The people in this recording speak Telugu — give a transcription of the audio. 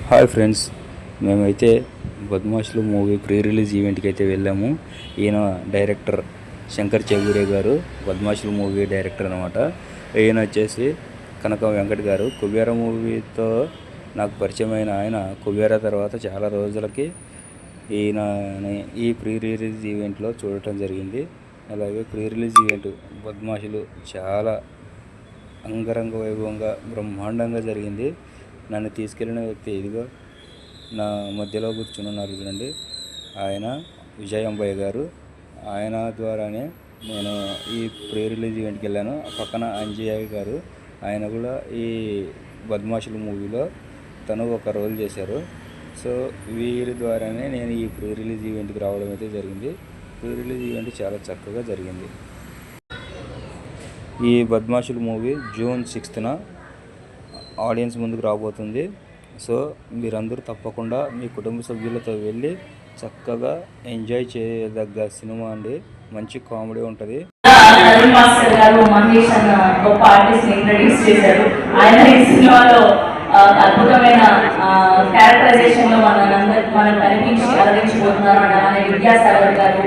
హాయ్ ఫ్రెండ్స్, మేమైతే బద్మాష్లు మూవీ ప్రీ రిలీజ్ ఈవెంట్కి అయితే వెళ్ళాము. ఈయన డైరెక్టర్ శంకర్ చెగూరే గారు, బద్మాష్లు మూవీ డైరెక్టర్ అనమాట. ఈయన వచ్చేసి కనక వెంకట్ గారు. కుబేర మూవీతో నాకు పరిచయమైన ఆయన కుబేర తర్వాత చాలా రోజులకి ఈయన ఈ ప్రీ రిలీజ్ ఈవెంట్లో చూడటం జరిగింది. అలాగే ప్రీ రిలీజ్ ఈవెంట్ బద్మాషులు చాలా అంగరంగ వైభవంగా బ్రహ్మాండంగా జరిగింది. నన్ను తీసుకెళ్ళిన వ్యక్తి ఇదిగో నా మధ్యలో కూర్చున్నారు చూడండి, ఆయన విజయ్ అంబయ్య గారు. ఆయన ద్వారానే నేను ఈ ప్రీ రిలీజ్ ఈవెంట్కి వెళ్ళాను. పక్కన అంజయ్య గారు, ఆయన కూడా ఈ బద్మాషులు మూవీలో తను ఒక రోల్ చేశారు. సో వీరి ద్వారానే నేను ఈ ప్రీ రిలీజ్ ఈవెంట్కి రావడం అయితే జరిగింది. ప్రీ రిలీజ్ ఈవెంట్ చాలా చక్కగా జరిగింది. ఈ బద్మాషులు మూవీ జూన్ 6న ఆడియన్స్ ముందుకు రాబోతుంది. సో మీరందరూ తప్పకుండా మీ కుటుంబ సభ్యులతో వెళ్ళి చక్కగా ఎంజాయ్ చేయదగ్గ సినిమా అండి. మంచి కామెడీ ఉంటుంది. అద్భుతమైన క్యారెక్టరైజేషన్ లో మన కనిపించి అలరించిపోతున్నారు. విద్యాసాగర్ గారు